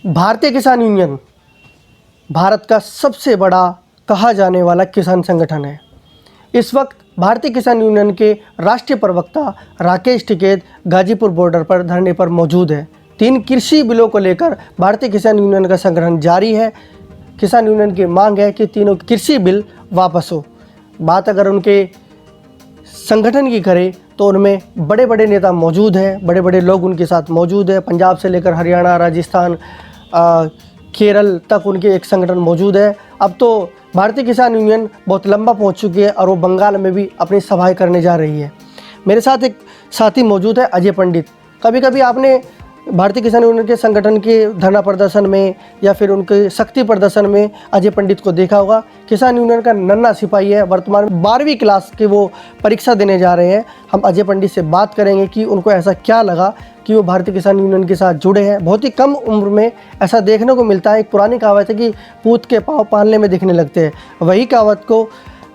भारतीय किसान यूनियन भारत का सबसे बड़ा कहा जाने वाला किसान संगठन है। इस वक्त भारतीय किसान यूनियन के राष्ट्रीय प्रवक्ता राकेश टिकैत गाजीपुर बॉर्डर पर धरने पर मौजूद है। 3 कृषि बिलों को लेकर भारतीय किसान यूनियन का संगठन जारी है। किसान यूनियन की मांग है कि तीनों कृषि बिल वापस हो। बात अगर उनके संगठन की करें तो उनमें बड़े बड़े नेता मौजूद हैं, बड़े बड़े लोग उनके साथ मौजूद हैं। पंजाब से लेकर हरियाणा, राजस्थान, केरल तक उनके एक संगठन मौजूद है। अब तो भारतीय किसान यूनियन बहुत लंबा पहुंच चुकी है और वो बंगाल में भी अपनी सभाएं करने जा रही है। मेरे साथ एक साथी मौजूद है, अजय पंडित। कभी कभी आपने भारतीय किसान यूनियन के संगठन के धरना प्रदर्शन में या फिर उनके शक्ति प्रदर्शन में अजय पंडित को देखा होगा। किसान यूनियन का नन्हा सिपाही है, वर्तमान में 12वीं क्लास की वो परीक्षा देने जा रहे हैं। हम अजय पंडित से बात करेंगे कि उनको ऐसा क्या लगा कि वो भारतीय किसान यूनियन के साथ जुड़े हैं। बहुत ही कम उम्र में ऐसा देखने को मिलता है। एक पुरानी कहावत है कि पूत के पाँव पालने में दिखने लगते हैं। वही कहावत को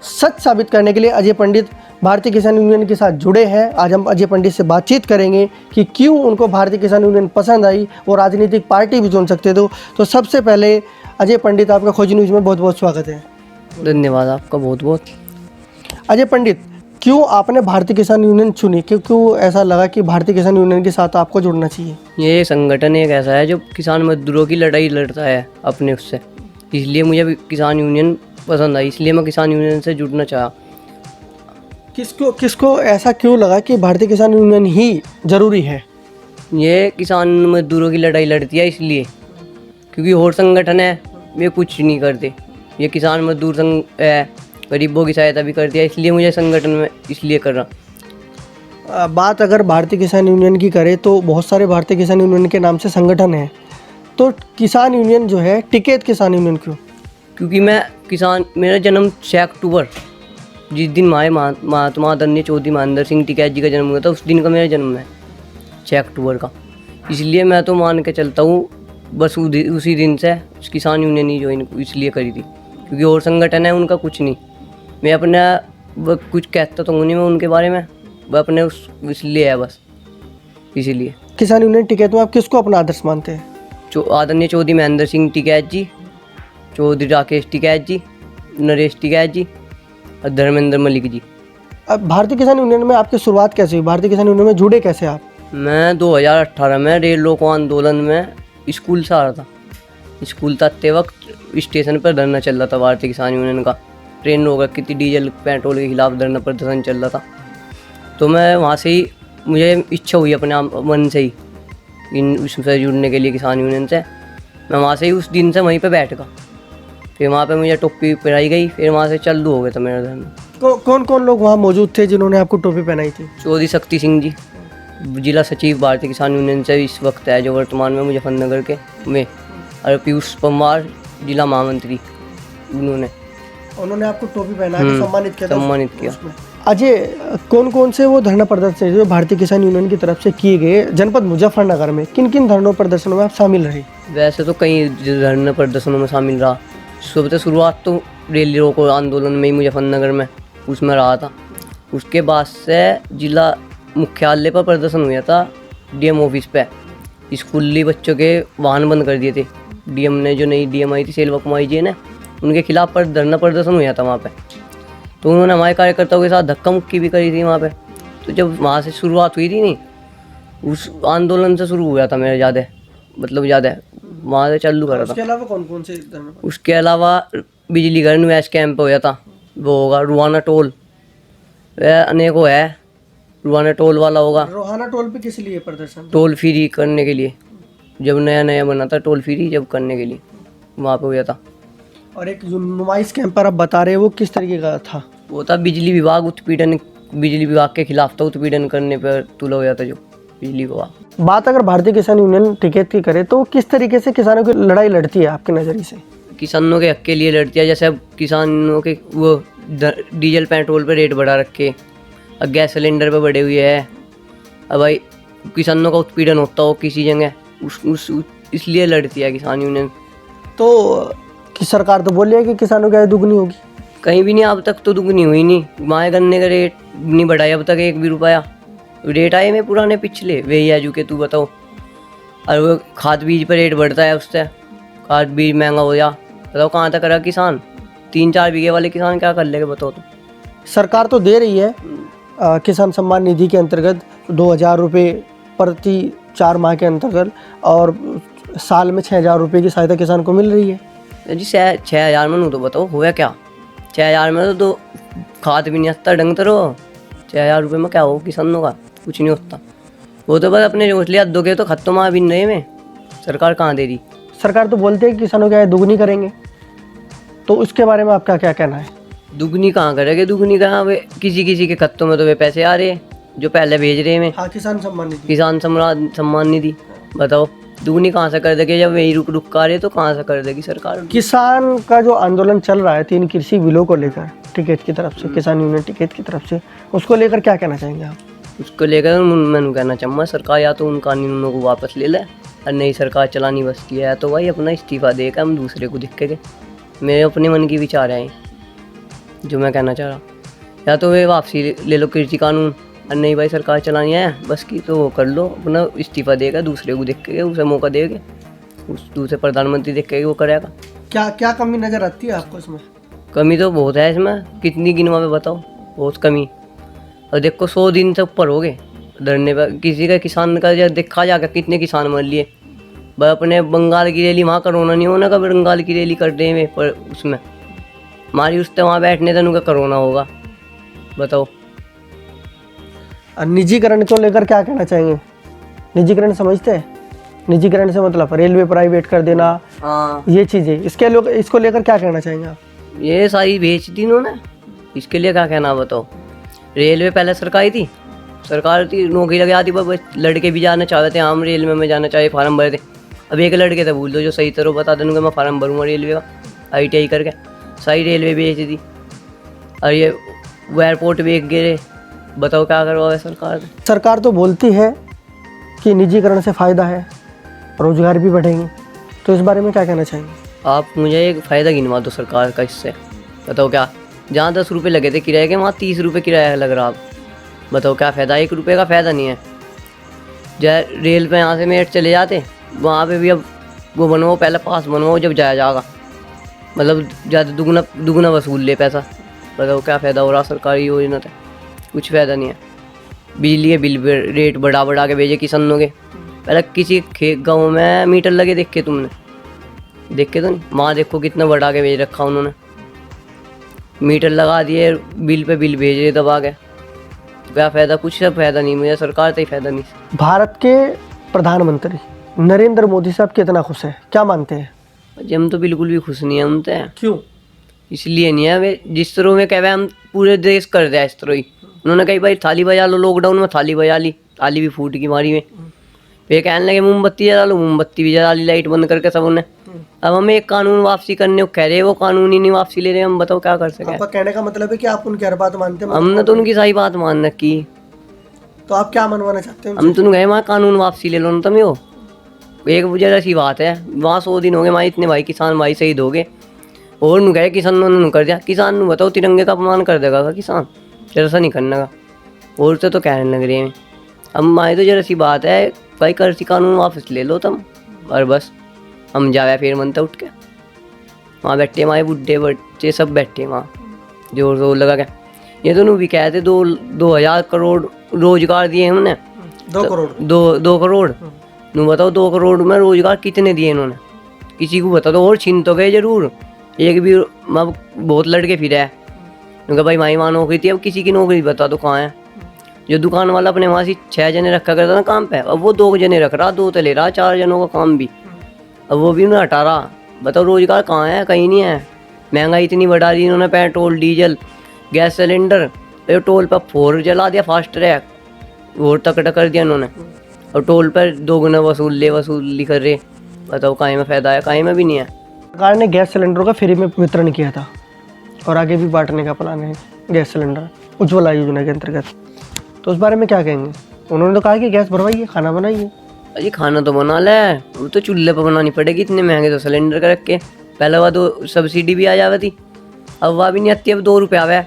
सच साबित करने के लिए अजय पंडित भारतीय किसान यूनियन के साथ जुड़े हैं। आज हम अजय पंडित से बातचीत करेंगे कि क्यों उनको भारतीय किसान यूनियन पसंद आई और राजनीतिक पार्टी भी चुन सकते थे। तो सबसे पहले अजय पंडित, आपका खोज न्यूज़ में बहुत बहुत स्वागत है। धन्यवाद आपका बहुत बहुत। अजय पंडित, क्यों आपने भारतीय किसान यूनियन चुनी? क्यों ऐसा लगा कि भारतीय किसान यूनियन के साथ आपको जुड़ना चाहिए? ये संगठन एक ऐसा है जो किसान मजदूरों की लड़ाई लड़ता है अपने उससे, इसलिए मुझे भी किसान यूनियन पसंद आई, इसलिए मैं किसान यूनियन से जुड़ना चाहा। किसको ऐसा क्यों लगा कि भारतीय किसान यूनियन ही ज़रूरी है? ये किसान मजदूरों की लड़ाई लड़ती है इसलिए, क्योंकि और संगठन है ये कुछ नहीं करते। ये किसान मजदूर संघ है, गरीबों की सहायता भी करती है, इसलिए मुझे संगठन में इसलिए कर रहा। बात अगर भारतीय किसान यूनियन की करें तो बहुत सारे भारतीय किसान यूनियन के नाम से संगठन हैं। तो किसान यूनियन जो है, टिकैत किसान यूनियन क्यों? क्योंकि मेरा जन्म 6 अक्टूबर, जिस दिन महात्मा आदरणीय चौधरी महेंद्र सिंह टिकैत जी का जन्म हुआ था, उस दिन का मेरा जन्म है 6 अक्टूबर का। इसलिए मैं तो मान के चलता हूँ बस उसी दिन से किसान यूनियन ही ज्वाइन इसलिए करी थी, क्योंकि और संगठन है उनका कुछ नहीं। मैं अपना कुछ कहता तो हूँ नहीं मैं उनके बारे में, वह अपने इसलिए है बस, इसीलिए। किसान यूनियन टिकैत में आप किसको अपना आदर्श मानते हैं? आदरणीय चौधरी महेंद्र सिंह टिकैत जी, चौधरी राकेश टिकैत जी, नरेश टिकैत जी और धर्मेंद्र मलिक जी। अब भारतीय किसान यूनियन में आपकी शुरुआत कैसे हुई? भारतीय किसान यूनियन में जुड़े कैसे आप? मैं 2018 में रेल रोको आंदोलन में स्कूल से आ रहा था। स्कूल तकते वक्त स्टेशन पर धरना चल रहा था भारतीय किसान यूनियन का। ट्रेन रोक रखी थी, डीजल पेट्रोल के खिलाफ धरना प्रदर्शन चल रहा था। तो मैं वहाँ से ही मुझे इच्छा हुई अपने मन से ही उससे जुड़ने के लिए किसान यूनियन से। मैं वहाँ से ही उस दिन से वहीं पे बैठ गया। फिर वहाँ पे मुझे टोपी पहनाई गई, फिर वहाँ से चालू हो गया था मेरा धरना। कौन कौन लोग वहाँ मौजूद थे जिन्होंने आपको टोपी पहनाई थी? चौधरी शक्ति सिंह जी, जिला सचिव भारतीय किसान यूनियन से इस वक्त है, जो वर्तमान में मुजफ्फरनगर के में, और पीयूष पंवार जिला महामंत्री, उन्होंने आपको टोपी पहना के सम्मानित किया। अजय, कौन कौन से वो धरना प्रदर्शन जो भारतीय किसान यूनियन की तरफ से किए गए जनपद मुजफ्फरनगर में, किन किन धरनों प्रदर्शनों में आप शामिल रहे? वैसे तो कई धरना प्रदर्शनों में शामिल रहा। सबसे शुरुआत तो रेल रोको आंदोलन में ही मुजफ्फरनगर में उसमें रहा था। उसके बाद से जिला मुख्यालय पर प्रदर्शन हुआ था, डीएम ऑफिस पे। स्कूली बच्चों के वाहन बंद कर दिए थे डीएम ने, जो नई डीएम आई थी सेल्वा कुमारी जी ने, उनके खिलाफ पर धरना प्रदर्शन हुआ था वहाँ पे। तो उन्होंने हमारे कार्यकर्ताओं के साथ धक्का मुक्की भी करी थी वहाँ पे। तो जब वहाँ से शुरुआत हुई थी नहीं, उस आंदोलन से शुरू हुआ था मेरा ज़्यादा वहाँ से चालू करा था। उसके अलावा कौन कौन से धरना? उसके अलावा बिजली घर वैस कैंप हुआ था, वो होगा रुहाना टोल, वह अनेकों है। रुहाना टोल वाला होगा। रुहाना टोल पे किस लिए प्रदर्शन? टोल फ्री करने के लिए, जब नया बना था टोल फ्री जब करने के लिए वहाँ पे हुआ था। और एक जो नुमाइश कैंप पर आप बता रहे हैं वो किस तरीके का था? वो था बिजली विभाग के खिलाफ था, उत्पीड़न करने पर तुला हुआ था जो बिजली विभाग। बात अगर भारतीय किसान यूनियन टिकैत की करे तो किस तरीके से किसानों की लड़ाई लड़ती है आपके नज़रिए से? किसानों के हक के लिए लड़ती है। जैसे अब किसानों के वो डीजल पेट्रोल पे रेट बढ़ा रखे, अब गैस सिलेंडर पे बढ़े हुए है। अब भाई किसानों का उत्पीड़न होता हो किसी जगह, इसलिए लड़ती है किसान यूनियन। तो कि सरकार तो बोल रही है कि किसानों की आय दुगनी होगी, कहीं भी नहीं अब तक तो दुगनी हुई नहीं। माए गन्ने का रेट नहीं बढ़ाया अब तक 1 भी रुपया। रेट आए में पुराने पिछले वही है जो कि तू बताओ। और वो खाद बीज पर रेट बढ़ता है, उससे खाद बीज महंगा हो जा, बताओ कहाँ तक करेगा किसान? 3-4 बीघे वाले किसान क्या कर लेगा बताओ? तो सरकार तो दे रही है किसान सम्मान निधि के अंतर्गत 2,000 रुपये प्रति 4 माह के अंतर्गत, और साल में 6,000 रुपये की सहायता किसान को मिल रही है। जी 6,000 में तो बताओ होया क्या? 6,000 में तो खाद भी नहीं आता ढंग तो 6,000 रुपये में क्या हो किसानों का? कुछ नहीं होता। वो तो बस अपने जोश लिया दोगे तो खत्म आ भी नहीं में, सरकार कहाँ दे रही? सरकार तो बोलते हैं कि किसानों की आय दुगनी करेंगे, तो उसके बारे में आपका क्या कहना है? दुगनी कहाँ करेंगे? दुगनी कहाँ? वे किसी के खत्तों में तो वे पैसे आ रहे हैं जो पहले भेज रहे हैं। हाँ, किसान सम्मान निधि। किसान सम्मान निधि, बताओ दुगनी कहाँ से कर देगी? जब वही रुक कर रहे तो कहाँ से कर देगी सरकार? किसान का जो आंदोलन चल रहा है 3 कृषि बिलों को लेकर टिकट की तरफ से, किसान यूनियन टिकट की तरफ से, उसको लेकर क्या कहना चाहेंगे आप? उसको लेकर मैंने कहना चाहूँगा सरकार या तो उन कानूनों को वापस ले ले और नई सरकार चलानी बसती है, तो भाई अपना इस्तीफा देकर हम दूसरे को दिखेंगे। मेरे अपने मन की विचार है जो मैं कहना चाह रहा हूँ। या तो वे वापसी ले लो कृषि कानून, और नहीं भाई सरकार चलानी है बस की तो वो कर लो, अपना इस्तीफा देगा, दूसरे को देखेंगे, उसे मौका देंगे, उस दूसरे प्रधानमंत्री देखेंगे वो करेगा। क्या क्या कमी नज़र आती है आपको इसमें? कमी तो बहुत है इसमें, कितनी गिनवा में बताओ, बहुत कमी। और देखो 100 दिन से ऊपर हो गए धरने पर, किसी का किसान का जब देखा जाकर कितने किसान मर लिए। बस अपने बंगाल की रैली, वहाँ कोरोना नहीं होना का, बंगाल की रैली कर दे में, पर उसमें हमारी उससे वहाँ बैठने से उनका कोरोना होगा, बताओ। निजीकरण को लेकर क्या कहना चाहेंगे? निजीकरण समझते हैं? निजीकरण से मतलब रेलवे प्राइवेट कर देना, हाँ ये चीज़ें, इसको लेकर क्या कहना चाहेंगे आप? ये सारी बेच दी इन्होंने, इसके लिए क्या कहना बताओ। रेलवे पहले सरकारी थी, सरकार थी, नौकरी लगे आती, पर लड़के भी जाना चाहते थे, हम रेलवे में जाना चाहे, फार्म भरे थे। अब एक लड़के थे भूल दो जो सही तरह बता दूँगा, मैं फार्म भरूँगा रेलवे का ITI करके, सही रेलवे बेच दी। और ये एयरपोर्ट बेच गए, बताओ क्या करवाए सरकार ने? सरकार तो बोलती है कि निजीकरण से फ़ायदा है, रोजगार भी बढ़ेंगे, तो इस बारे में क्या कहना चाहेंगे? आप मुझे एक फ़ायदा गिनवा दो सरकार का इससे, बताओ क्या? जहाँ 10 रुपये लगे थे किराए के, वहाँ 30 रुपये किराया लग रहा, आप बताओ क्या फ़ायदा? 1 रुपये का फ़ायदा नहीं है। जय रेल पे यहाँ से मेरठ चले जाते, वहाँ पे भी अब वो बनवाओ, पहले पास बनवाओ जब जाया जाएगा, मतलब ज़्यादा दुगना वसूल ले पैसा, बताओ क्या फ़ायदा हो रहा सरकारी योजना से? कुछ फ़ायदा नहीं है। बिजली के बिल रेट बढ़ा के भेजे किसानों के। पहले किसी गाँव में मीटर लगे देखे तुमने? देखे तो नहीं, वहाँ देखो कितना बढ़ा के भेज रखा उन्होंने, मीटर लगा दिए, बिल पे बिल भेज रहे दबा के, क्या फ़ायदा? कुछ सब फ़ायदा नहीं, मुझे सरकार से ही फ़ायदा नहीं। भारत के प्रधानमंत्री नरेंद्र मोदी साहब कितना खुश है, क्या मानते हैं? जी हम तो बिल्कुल भी खुश नहीं है उनसे। क्यों? इसलिए नहीं है, वे जिस तरह में कहे हम पूरे देश कर दिया इस तरह ही। उन्होंने कही भाई थाली बजा लो, लॉकडाउन में थाली बजा ली, थाली भी फूट की मारी में। फिर कहने लगे मोमबत्ती जला लो, मोमबत्ती भी जला ली, लाइट बंद करके सब ने। अब हमें एक कानून वापसी करने को कह रहे, वो कानून ही नहीं वापसी ले रहे, हम बताओ क्या कर सके? आपका कहने का मतलब है कि आप उनकी हर बात मानते हैं? हमने तो उनकी सही बात मान रखी, तो आप क्या मनवाना चाहते हैं? हम तो गए वहाँ कानून वापसी ले लो ना तुम। यो एक वजह ऐसी बात है, वहाँ 100 दिन हो गए, वहाँ इतने भाई किसान भाई शहीद हो गए, और नु गए किसानों ने कर दिया। किसान नु बताओ तिरंगे का अपमान कर देगा का किसान? जरा नहीं करने का, और से तो कहने लग रहे हैं हम आए, तो जरा सी बात है भाई, कृषि कानून वापस ले लो तुम, और बस हम जावे फिर मनता उठ के। वहाँ बैठे हमारे बुढ़े बच्चे सब बैठे वहाँ जोर जोर लगा के। ये तो नु भी कहते 2,000 करोड़ रोजगार दिए हमने। 2 करोड़? 2 करोड़ नु बताओ, 2 करोड़ में रोजगार कितने दिए इन्होंने? किसी को बता दो, और छीन तो गए जरूर, एक भी अब बहुत लड़के फिर है उनका भाई माई वहाँ नौकरी थी, अब किसी की नौकरी बता दो कहाँ है? जो दुकान वाला अपने वहाँ से 6 जने रखा करता ना काम पे, अब वो 2 जने रख रहा, 2 तो ले रहा, 4 जनों का काम भी, अब वो भी उन्हें हटा रहा। बताओ रोजगार कहाँ है? कहीं नहीं है। महंगाई इतनी बढ़ा दी इन्होंने, petrol diesel gas cylinder, toll पर 4 जला दिया, फास्ट ट्रैक और तकड़ा कर दिया इन्होंने, और टोल पर 2 गुना वसूली कर रहे। बताओ कहीं में फ़ायदा है? कहीं में भी नहीं है। सरकार ने गैस सिलेंडरों का फ्री में वितरण किया था, और आगे भी बांटने का प्लान है गैस सिलेंडर उज्ज्वला योजना के अंतर्गत, तो उस बारे में क्या कहेंगे? उन्होंने तो कहा कि गैस भरवाइए, खाना बनाइए। अजी खाना तो बना ले, वो तो चूल्हे पर बनानी पड़ेगी, इतने महंगे तो सिलेंडर का रख के। पहले वह 2 सब्सिडी भी आ जाती थी, अब वह भी नहीं आती, अब 2 रुपये आवे,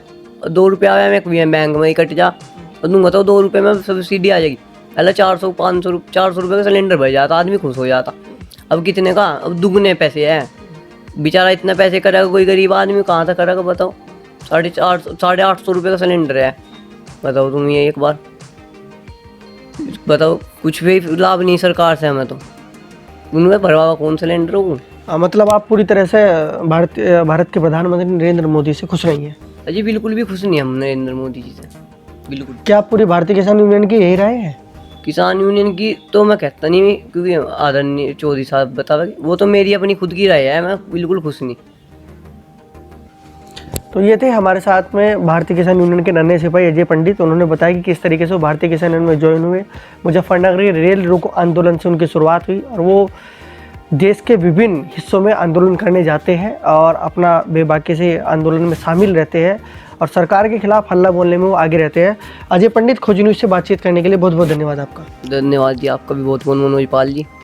2 रुपये आवे में बैंक में ही कट जा, और तुम बताओ 2 रुपये में सब्सिडी आ जाएगी। पहले 400 500 400 रुपये का सिलेंडर भर जाता, आदमी खुश हो जाता। अब कितने का, अब दुगने पैसे हैं। बेचारा इतना पैसे करेगा कोई गरीब आदमी कहाँ तक करेगा बताओ। 850 रुपये का सिलेंडर है, बताओ तुम ये एक बार बताओ। कुछ भी लाभ नहीं सरकार से हमें, तो उनमें भरवा कौन सिलेंडर हो। मतलब आप पूरी तरह से भारत के प्रधानमंत्री नरेंद्र मोदी से खुश नहीं हैं? अजी बिल्कुल भी खुश नहीं हम नरेंद्र मोदी जी से, बिल्कुल। क्या पूरी भारतीय किसान यूनियन की यही राय है? किसान यूनियन की तो मैं कहता नहीं, क्योंकि आदरणीय चौधरी साहब बतावे, वो तो मेरी अपनी खुद की राय है, मैं बिल्कुल खुश नहीं। तो ये थे हमारे साथ में भारतीय किसान यूनियन के नन्हे सिपाही अजय पंडित। उन्होंने बताया कि किस तरीके से वो भारतीय किसान यूनियन में ज्वाइन हुए। मुजफ्फरनगर रेल रोको आंदोलन से उनकी शुरुआत हुई और वो देश के विभिन्न हिस्सों में आंदोलन करने जाते हैं और अपना बेबाकी से आंदोलन में शामिल रहते हैं और सरकार के खिलाफ हल्ला बोलने में वो आगे रहते हैं। अजय पंडित खोज न्यूज़ से बातचीत करने के लिए बहुत बहुत धन्यवाद आपका। धन्यवाद जी, आपका भी बहुत बहुत मनोज पाल जी।